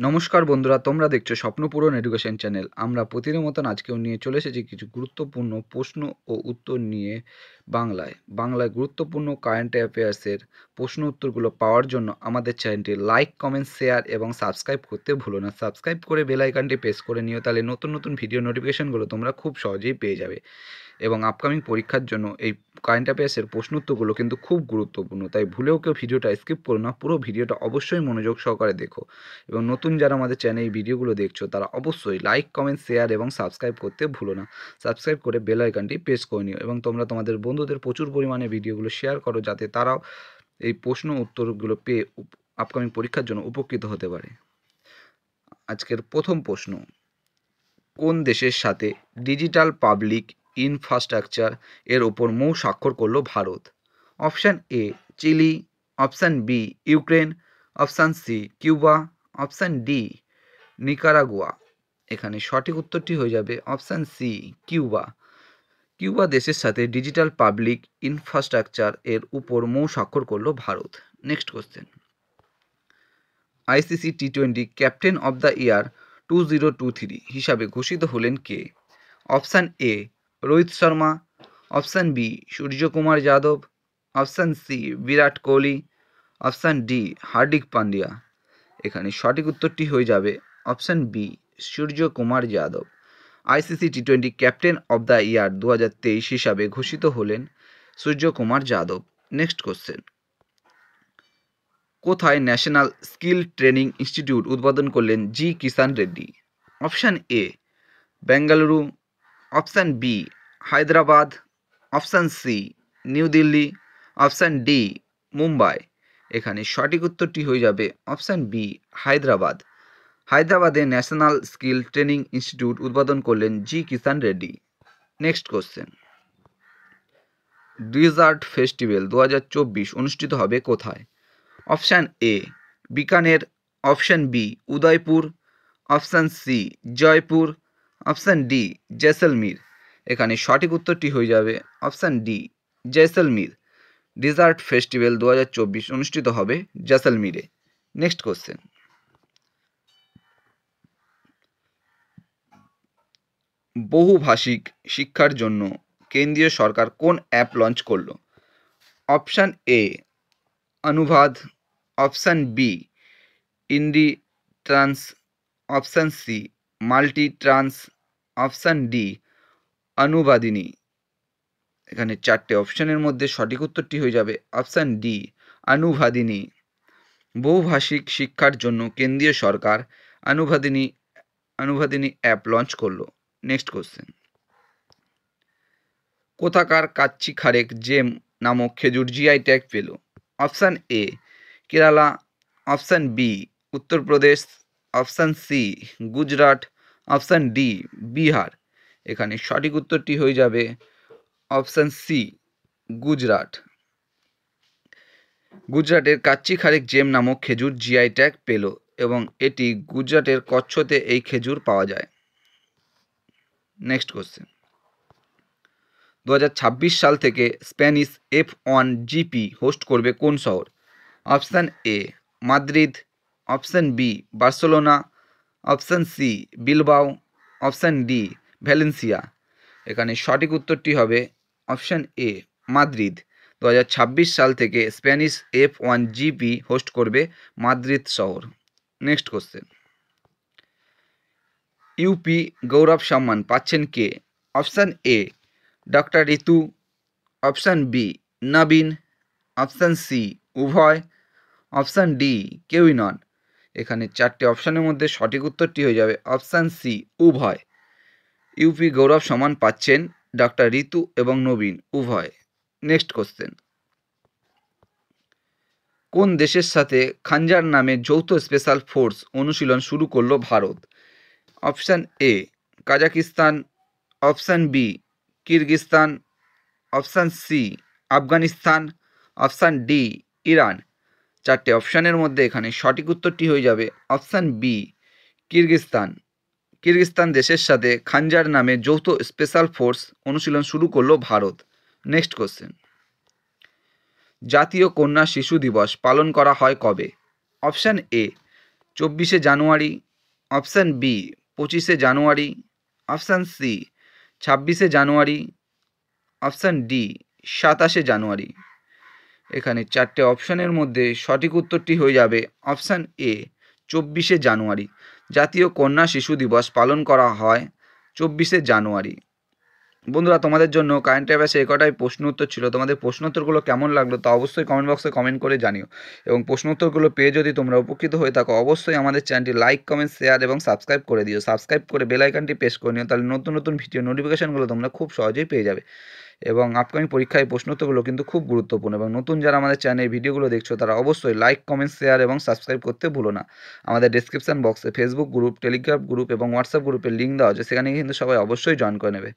নমস্কার বন্ধুরা, তোমরা দেখছো স্বপ্নপূরণ এডুকেশন চ্যানেল। আমরা প্রতিদিনের মতন আজকেও নিয়ে চলে এসেছি কিছু গুরুত্বপূর্ণ প্রশ্ন ও উত্তর নিয়ে বাংলায় গুরুত্বপূর্ণ কারেন্ট অ্যাফেয়ার্সের প্রশ্ন উত্তরগুলো পাওয়ার জন্য আমাদের চ্যানেলটি লাইক, কমেন্ট, শেয়ার এবং সাবস্ক্রাইব করতে ভুলো না। সাবস্ক্রাইব করে বেল আইকনটি প্রেস করে নিও, তাহলে নতুন নতুন ভিডিও নোটিফিকেশনগুলো তোমরা খুব সহজেই পেয়ে যাবে। এবং আপকামিং পরীক্ষার জন্য এই কারেন্ট অ্যাফেয়ার্সের প্রশ্ন উত্তরগুলো কিন্তু খুব গুরুত্বপূর্ণ, তাই ভুলেও কেউ ভিডিওটা স্কিপ করো না, পুরো ভিডিওটা অবশ্যই মনোযোগ সহকারে দেখো। এবং নতুন যারা আমাদের চ্যানেলে এই ভিডিওগুলো দেখছো তারা অবশ্যই লাইক, কমেন্ট, শেয়ার এবং সাবস্ক্রাইব করতে ভুলো না। সাবস্ক্রাইব করে বেল আইকনটি প্রেস করে নিও এবং তোমরা তোমাদের বন্ধুদের প্রচুর পরিমাণে ভিডিওগুলো শেয়ার করো, যাতে তারাও এই প্রশ্ন উত্তরগুলো পেয়ে আপকামিং পরীক্ষার জন্য উপকৃত হতে পারে। আজকের প্রথম প্রশ্ন, কোন দেশের সাথে ডিজিটাল পাবলিক ইনফ্রাস্ট্রাকচার এর ওপর মৌ স্বাক্ষর করল Bharat? Option A Chile, option B Ukraine, option C Cuba, option D Nicaragua. এখানে সঠিক উত্তরটি হয়ে যাবে অপশান সি কিউবা। কিউবা দেশের সাথে ডিজিটাল পাবলিক ইনফ্রাস্ট্রাকচার এর উপর মৌ স্বাক্ষর করল ভারত। নেক্সট কোশ্চেন, আইসিসি টি-20 ক্যাপ্টেন অব দ্য ইয়ার 2023 হিসাবে ঘোষিত হলেন কে? Option A Rohit Sharma, option B Suryakumar Yadav, option C Virat Kohli, option D Hardik Pandya. এখানে সঠিক উত্তরটি হয়ে যাবে option B Suryakumar Yadav. ICC টি-20 ক্যাপ্টেন অব দ্য ইয়ার 2023 হিসাবে ঘোষিত হলেন সূর্যকুমার যাদব। নেক্সট কোশ্চেন, কোথায় ন্যাশনাল স্কিল ট্রেনিং ইনস্টিটিউট উদ্বোধন করলেন G Kishan Reddy? Option A Bengaluru, option B Hyderabad, option C New Delhi, option D Mumbai. এখানে সঠিক উত্তরটি হয়ে যাবে অপশান বি হায়দ্রাবাদ। হায়দ্রাবাদে ন্যাশনাল স্কিল ট্রেনিং ইনস্টিটিউট উদ্বোধন করলেন G Kishan Reddy. Next question, desert festival 2024 অনুষ্ঠিত হবে কোথায়? Option A Bikaner, option B Udaipur, option C Jaipur, option D Jaisalmer. এখানে সঠিক উত্তরটি হয়ে যাবে option D Jaisalmer. Desert festival 2024 অনুষ্ঠিত হবে জয়সলমীরে। নেক্সট কোশ্চেন, বহুভাষিক শিক্ষার জন্য কেন্দ্রীয় সরকার কোন অ্যাপ লঞ্চ করলো? Option A Anuvaad, option B Indi Trans, option C multi trans, option D Anuvadini. এখানে চারটে অপশানের মধ্যে সঠিক উত্তরটি হয়ে যাবে অপশান ডি অনুবাদিনী। বহুভাষিক শিক্ষার জন্য কেন্দ্রীয় সরকার অনুবাদিনী অ্যাপ লঞ্চ করলো। নেক্সট কোশ্চেন, কোথাকার কাচ্চি খারেক জেম নামক খেজুর জিআই ট্যাগ পেল? Option A Kerala, option B Uttar Pradesh, option C Gujarat, option D Bihar. এখানে সঠিক উত্তরটি হয়ে যাবে অপশান সি গুজরাট। গুজরাটের কাচ্চি খারেক জেম নামক খেজুর জিআই ট্যাগ পেল এবং এটি গুজরাটের কচ্ছতে এই খেজুর পাওয়া যায়। নেক্সট কোশ্চেন, 2026 সাল থেকে স্প্যানিশ F1 জিপি হোস্ট করবে কোন শহর? Option A Madrid, option B Barcelona, option C Bilbao, option D Valencia. এখানে সঠিক উত্তরটি হবে অপশান এ মাদ্রিদ। 2026 সাল থেকে স্প্যানিশ F1 জিপি হোস্ট করবে মাদ্রিদ শহর। Next question, UP Gaurav Samman পাচ্ছেন কে? Option A doctor Ritu, option B নবীন, অপশান সি উভয়, অপশান ডি কেউই নন। এখানে চারটে অপশানের মধ্যে সঠিক উত্তরটি হয়ে যাবে অপশান সি উভয়। ইউপি গৌরব সম্মান পাচ্ছেন ডক্টর ঋতু এবং নবীন উভয়। নেক্সট কোশ্চেন, কোন দেশের সাথে খাঞ্জার নামে যৌথ স্পেশাল ফোর্স অনুশীলন শুরু করলো Bharat? Option A Kazakhstan, option B Kyrgyzstan, option C Afghanistan, option D Iran. চারটে অপশানের মধ্যে এখানে সঠিক উত্তরটি হয়ে যাবে অপশান বি কিরগিস্তান। কিরগিস্তান দেশের সাথে খাঞ্জার নামে যৌথ স্পেশাল ফোর্স অনুশীলন শুরু করলো ভারত। নেক্সট কোশ্চেন, জাতীয় কন্যা শিশু দিবস পালন করা হয় কবে? অপশান এ 24শে জানুয়ারি, অপশান বি 25শে জানুয়ারি, অপশান সি 26শে জানুয়ারি, অপশান ডি 27শে জানুয়ারি। এখানে 4টে অপশানের মধ্যে সঠিক উত্তরটি হয়ে যাবে অপশান এ 24শে জানুয়ারি। জাতীয় কন্যা শিশু দিবস পালন করা হয় 24শে জানুয়ারি। বন্ধুরা, তোমাদের জন্য কারেন্ট অ্যাফেয়ার্সে এ কটাই প্রশ্ন উত্তর ছিল। তোমাদের প্রশ্ন উত্তরগুলো কেমন লাগলো তা অবশ্যই কমেন্ট বক্সে কমেন্ট করে জানিও, এবং প্রশ্ন উত্তরগুলো পেয়ে যদি তোমরা উপকৃত হয়ে থাকো অবশ্যই আমাদের চ্যানেলটি লাইক, কমেন্ট, শেয়ার এবং সাবস্ক্রাইব করে দিও। সাবস্ক্রাইব করে বেল আইকনটি প্রেস করে নিও, তাহলে নতুন নতুন ভিডিও নোটিফিকেশনগুলো তোমরা খুব সহজেই পেয়ে যাবে। এবং আপকামিং পরীক্ষায় প্রশ্ন উত্তরগুলো কিন্তু খুব গুরুত্বপূর্ণ, এবং নতুন যারা আমাদের চ্যানেলে ভিডিওগুলো দেখছো তারা অবশ্যই লাইক, কমেন্ট, শেয়ার এবং সাবস্ক্রাইব করতে ভুলো না। আমাদের ডেসক্রিপশন বক্সে ফেসবুক গ্রুপ, টেলিগ্রাম গ্রুপ এবং হোয়াটসঅ্যাপ গ্রুপের লিঙ্ক দেওয়া আছে, সেখানে কিন্তু সবাই অবশ্যই জয়েন করে নেবে।